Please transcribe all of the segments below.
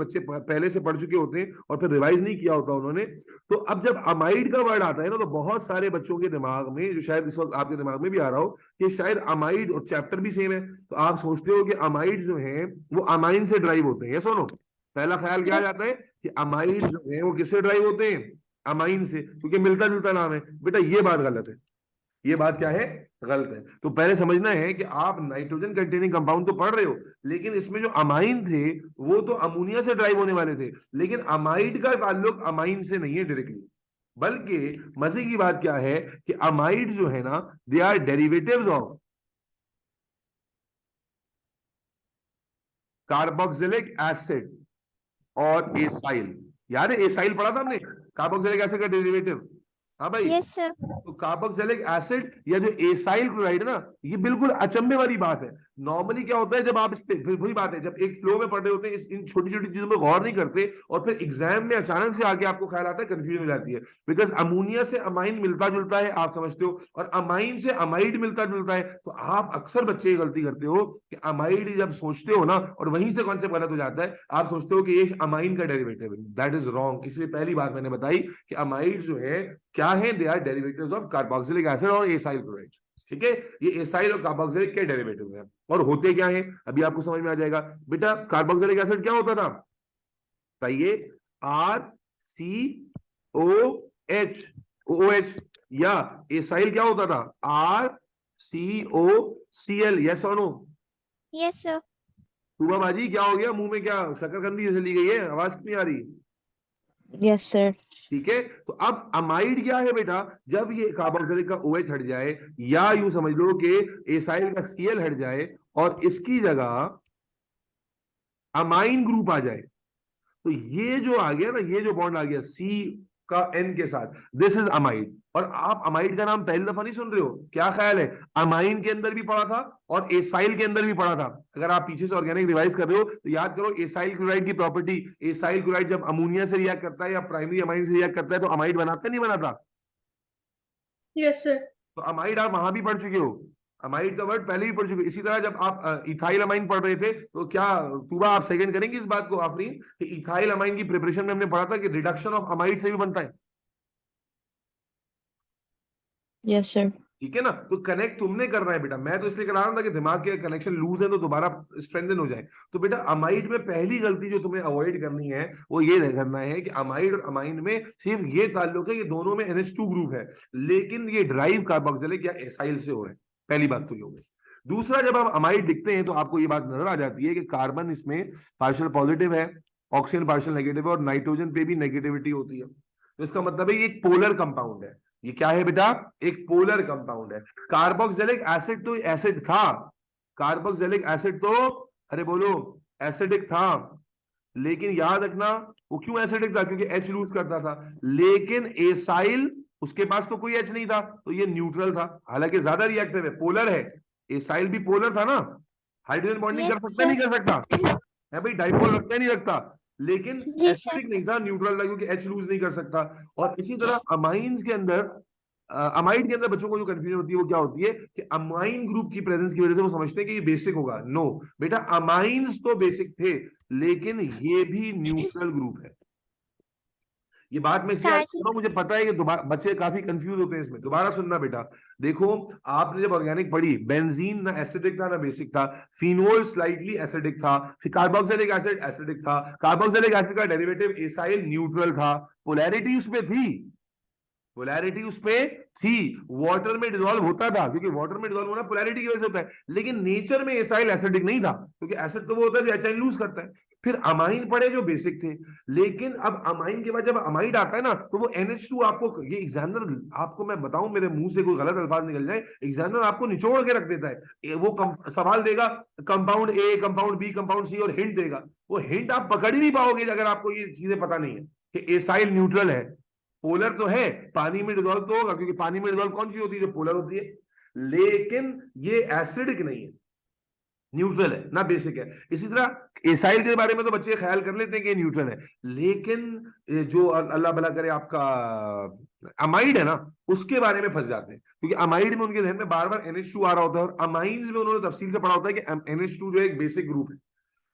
बच्चे पहले से पढ़ चुके होते हैं और फिर रिवाइज नहीं किया होता उन्होंने। तो अब जब अमाइड का वर्ड आता है ना, तो बहुत सारे बच्चों के दिमाग में, जो शायद इस वक्त आपके दिमाग में भी आ रहा हो कि शायद अमाइड, और चैप्टर भी सेम है, तो आप सोचते हो कि अमाइड जो है वो अमाइन से ड्राइव होते हैं। ये सुनो, पहला ख्याल क्या आ जाता है कि अमाइड जो है वो किससे ड्राइव होते हैं? अमाइन से, क्योंकि मिलता जुलता नाम है। बेटा ये बात गलत है, ये बात क्या है? गलत है। तो पहले समझना है कि आप नाइट्रोजन कंटेनिंग कंपाउंड तो पढ़ रहे हो, लेकिन इसमें जो अमाइन थे वो तो अमोनिया से ड्राइव होने वाले थे, लेकिन अमाइड का ताल्लुक अमाइन से नहीं है डायरेक्टली। बल्कि मजे की बात क्या है कि अमाइड जो है ना, they are derivatives of carboxylic acid और एसाइल। यार एसाइल पढ़ा था हमने, कार्बोक्सिलिक एसिड का डेरिवेटिव। हाँ भाई। Yes sir. तो कार्बोक्सिलिक एसिड या जो एसाइल क्लोराइड है ना, ये बिल्कुल अचंभे वाली बात है। नॉर्मली क्या होता है, जब आप इस पे, फिर वही बात है, जब एक फ्लो में पढ़ रहे होते हैं, इन छोटी छोटी चीजों में गौर नहीं करते, और फिर एग्जाम में अचानक से आके आपको ख्याल आता है, कंफ्यूजन हो जाती है। बिकॉज अमोनिया से अमाइन मिलता जुलता है, आप समझते हो, और अमाइन से अमाइड मिलता जुलता है। तो आप अक्सर बच्चे गलती करते हो कि अमाइड जब सोचते हो ना, और वहीं से कॉन्सेप्ट गलत हो जाता है, आप सोचते हो कि ये अमाइन का डेरिवेटिव है। That is wrong. इसलिए पहली बात मैंने बताई कि अमाइड जो है क्या है, they are derivatives of carboxylic acid और एसाइल क्लोराइड। ठीक है, ये एसाइल और कार्बोक्सिलिक के डेरिवेटिव हैं। और होते क्या है अभी आपको समझ में आ जाएगा। बेटा कार्बोक्सिलिक एसिड क्या होता था, बताइए? R C O H, O H. या एसाइल क्या होता था? R C O C L. Yes और नो? Yes sir. सुबह बाजी क्या हो गया, मुंह में क्या शकरकंदी जैसे ली गई है, आवाज क्यों नहीं आ रही? Yes sir. ठीक है, तो अब अमाइड क्या है बेटा? जब ये कार्बोक्सिलिक का OH हट जाए, या यूं समझ लो कि एसाइल का Cl हट जाए, और इसकी जगह अमाइन ग्रुप आ जाए, तो ये जो आ गया ना, ये जो बॉन्ड आ गया C का N के साथ, दिस इज अमाइड। और आप अमाइड का नाम पहली दफा नहीं सुन रहे हो, क्या ख्याल है? अमाइन के अंदर भी पढ़ा था और एसाइल के अंदर भी पढ़ा था। अगर आप पीछे से ऑर्गेनिक रिवाइज कर रहे हो तो याद करो, एसाइल क्लोराइड की प्रॉपर्टी, एसाइल क्लोराइड जब अमोनिया से रिएक्ट करता है या प्राइमरी अमाइन से रिएक्ट करता है, तो अमाइड बनाता नहीं बनाता? Yes sir. तो अमाइड आप वहां भी पढ़ चुके हो, अमाइड का वर्ड पहले भी पढ़ चुके हो। इसी तरह जब आप इथाइल अमाइन पढ़ रहे थे, तो क्या तुबा आप सेकंड करेंगे इस बात को आफरीन, कि इथाइल अमाइन की प्रिपरेशन में हमने पढ़ा था कि रिडक्शन ऑफ अमाइड से भी बनता है? Yes sir. ठीक है ना? तो कनेक्ट तुमने करना है बेटा, मैं तो इसलिए करा रहा था कि दिमाग के कनेक्शन लूज है तो दोबारा स्ट्रेंथन हो जाए। तो बेटा अमाइड में पहली गलती जो तुम्हें अवॉइड करनी है वो ये करना है कि अमाइड और अमाइन में सिर्फ ये ताल्लुक है कि दोनों में NH2 ग्रुप है, लेकिन ये ड्राइव कार्बोक्सिलिक या एसाइल से हो रहे हैं। पहली बात तो ये हो गई। दूसरा, जब आप अमाइड लिखते हैं तो आपको ये बात नजर आ जाती है कि कार्बन इसमें पार्शियल पॉजिटिव है, ऑक्सीजन पार्शियल नेगेटिव है, और नाइट्रोजन पे भी नेगेटिविटी होती है। तो इसका मतलब है ये एक पोलर कंपाउंड है। ये क्या है बेटा? एक पोलर कंपाउंड है। कार्बोक्सिलिक एसिड तो एसिड था, कार्बोक्सिलिक एसिड तो, अरे बोलो, एसिडिक था। लेकिन याद रखना, वो क्यों एसिडिक था? क्योंकि H लूज करता था। लेकिन एसाइल, उसके पास तो कोई H नहीं था, तो ये न्यूट्रल था। हालांकि ज्यादा रिएक्टिव है, पोलर है। एसाइल भी पोलर था ना, हाइड्रोजन बॉन्डिंग कर सकता है नहीं कर सकता है भाई, डाइपोल रखता है नहीं रखता, लेकिन जी सर। एसिडिक नहीं था, न्यूट्रल था, क्योंकि H लूज नहीं कर सकता। और इसी तरह अमाइंस के अंदर, अमाइड के अंदर बच्चों को जो कंफ्यूजन होती है वो क्या होती है कि अमाइन ग्रुप की प्रेजेंस की वजह से वो समझते हैं कि ये बेसिक होगा। नो बेटा, अमाइंस तो बेसिक थे, लेकिन ये भी न्यूट्रल ग्रुप है। ये बात मैं इसलिए कर रहा हूं, मुझे पता है कि बच्चे काफी कंफ्यूज होते हैं इसमें। दोबारा सुनना बेटा, देखो, आपने जब ऑर्गेनिक पढ़ी, बेंजीन ना एसिडिक था ना बेसिक था, फिनोल स्लाइटली एसिडिक था, फिर कार्बोक्सिलिक एसिड एसिडिक था, कार्बोक्सिलिक एसिड का डेरिवेटिव एसाइल न्यूट्रल था। पोलैरिटी उसमें थी, पोलैरिटी उसपे थी, वाटर में डिसॉल्व होता था, क्योंकि वाटर में डिसॉल्व होना पोलैरिटी की वजह से होता है, लेकिन नेचर में एसाइल एसिडिक नहीं था, क्योंकि एसिड तो वो होता है जो एचाइन लूज करता है। फिर अमाइन पड़े जो बेसिक थे, लेकिन अब अमाइन के बाद जब अमाइड आता है ना, तो वो NH2 आपको, ये एग्जामिनर, आपको मैं बताऊं, मेरे मुंह से कोई गलत अल्फाज निकल जाए, एग्जामिनर आपको निचोड़ के रख देता है। वो सवाल देगा compound A, compound B, compound C, और हिंट देगा। वो हिंट आप पकड़ ही नहीं पाओगे अगर आपको ये चीजें पता नहीं है कि एसाइल न्यूट्रल है। पोलर तो है, पानी में डिसॉल्व तो होगा, क्योंकि पानी में डिसॉल्व कौन सी होती है? जो पोलर होती है। लेकिन ये एसिडिक नहीं है, न्यूट्रल है ना, बेसिक है। इसी तरह एसाइल के बारे में तो बच्चे ख्याल कर लेते हैं कि न्यूट्रल है, लेकिन जो अल्लाह भला करे आपका अमाइड है ना, उसके बारे में फंस जाते हैं, क्योंकि अमाइड में उनके ध्यान में बार बार NH2 आ रहा होता है, और अमाइंस में उन्होंने तफसील से पढ़ा होता है कि NH2 जो एक बेसिक ग्रुप है।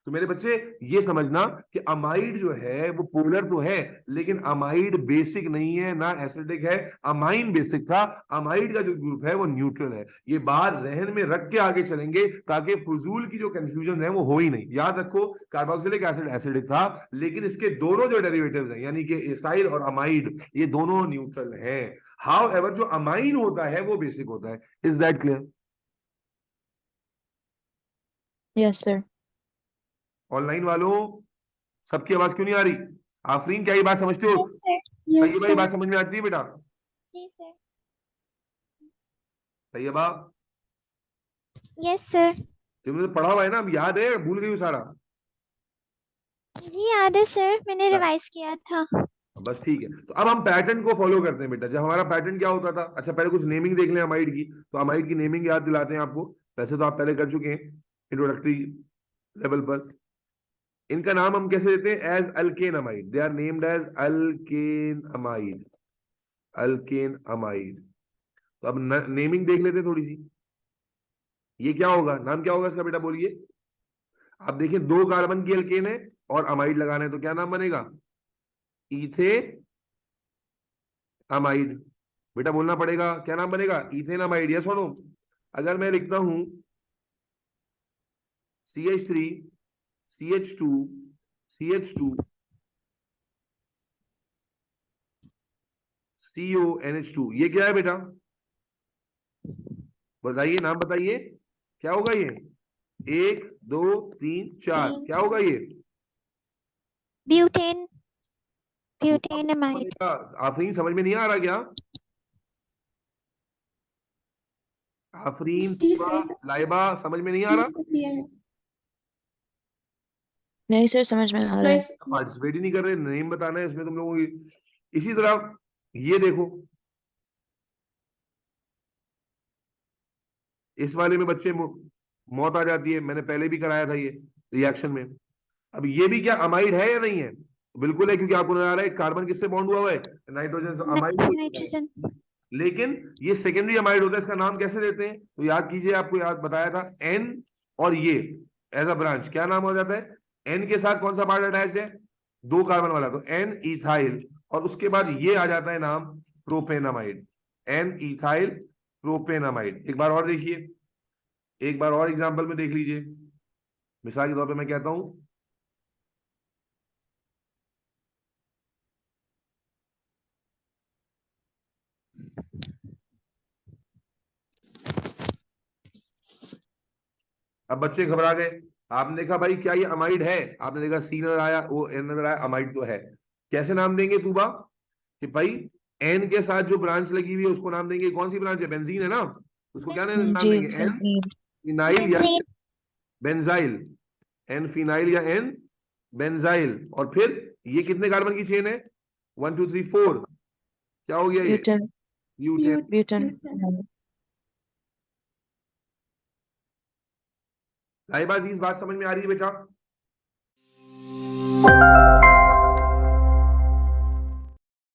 तो मेरे बच्चे ये समझना कि अमाइड जो है वो पोलर तो है, लेकिन अमाइड बेसिक नहीं है, ना एसिडिक है। अमाइन बेसिक था, अमाइड का जो ग्रुप है वो न्यूट्रल है। ये बात जहन में रख के आगे चलेंगे ताकि फजूल की जो कंफ्यूजन है वो हो ही नहीं। याद रखो कार्बोक्सिलिक एसिड एसिडिक था, लेकिन इसके दोनों जो डेरिवेटिव्स हैं यानी कि एसाइल और अमाइड ये दोनों न्यूट्रल हैं। हाउएवर जो अमाइन होता है वो बेसिक होता है। Is that clear? Yes, sir. Online वालों सबकी आवाज क्यों नहीं आ रही? आफरीन, क्या ये बात समझते हो? Yes, sir. तैयबा, ये बात समझ में आती है बेटा? जी सर. Taiba, Yes, sir. तुमने तो पढ़ा हुआ है ना, अब याद है, भूल गई हो सारा? जी याद है सर, मैंने रिवाइज किया था. बस ठीक है। तो अब हम पैटर्न को फॉलो करते हैं बेटा। जब हमारा पैटर्न क्या होता था, अच्छा पहले कुछ नेमिंग देख लें अमाइड की। तो अमाइड की नेमिंग याद दिलाते हैं आपको। वैसे तो आप पहले कर चुके हैं इंट्रोडक्टरी लेवल पर। इनका नाम हम कैसे देते हैं? As alkane amide. They are named as alkane amide. Alkane amide. तो अब नेमिंग देख लेते हैं थोड़ी सी। ये क्या होगा, नाम क्या होगा इसका बेटा, बोलिए। आप देखिए 2 कार्बन की अल्केन है और अमाइड लगाना है, तो क्या नाम बनेगा? इथे अमाइड। बेटा बोलना पड़ेगा, क्या नाम बनेगा? Ethane amide. यस और नो? अगर मैं लिखता हूं CH3 CH2 CH2 CONH2, ये क्या है बेटा? बताइए, नाम बताइए, क्या होगा ये? 1 2 3 4, क्या होगा ये? ब्यूटेन. Butane amide. आफरीन, समझ में नहीं आ रहा क्या? आफरीन, लाइबा, समझ में नहीं आ रहा? नहीं सर, समझ में आ रहा है. पार्टिसिपेट ही नहीं कर रहे, नेम बताना है इसमें तुम लोगों की। इसी तरह ये देखो, इस वाले में बच्चे मौत आ जाती है। मैंने पहले भी कराया था ये रिएक्शन में। अब ये भी क्या अमाइड है या नहीं है? बिल्कुल है, क्योंकि आपको नजर आ रहा है कार्बन किससे बॉन्ड हुआ है? नाइट्रोजन से। Amide nitrogen. लेकिन ये सेकेंडरी अमाइड होता है। इसका नाम कैसे देते हैं? तो याद कीजिए, आपको याद बताया था एन, और ये एज अ ब्रांच क्या नाम हो जाता है? एन के साथ कौन सा पार्ट अटैच है? 2 कार्बन वाला, तो एन इथाइल। और उसके बाद ये आ जाता है नाम प्रोपेनामाइड। N ethyl प्रोपेनामाइड। एक बार और देखिए, एक बार और एग्जांपल में देख लीजिए। मिसाल के तौर पे मैं कहता हूं अब बच्चे घबरा गए। आपने देखा भाई क्या ये अमाइड है? आपने देखा सी नजर आया, वो एन नजर आया, अमाइड तो है। कैसे नाम देंगे तूबा? कि भाई एन के साथ जो ब्रांच लगी हुई है उसको नाम देंगे, कौन सी ब्रांच है? बेंजीन है ना, उसको क्या नाम जी, देंगे? N benzene. फिनाइल या बेंजाइल। एन फिनाइल या एन बेंजाइल। और फिर ये कितने कार्बन की चेन है? 1 2 3 4। क्या हो गया ये? ब्यूटेन. ब्यूटेन। ब्यूटेन. लाइबाजी, इस बात समझ में आ रही है बेटा?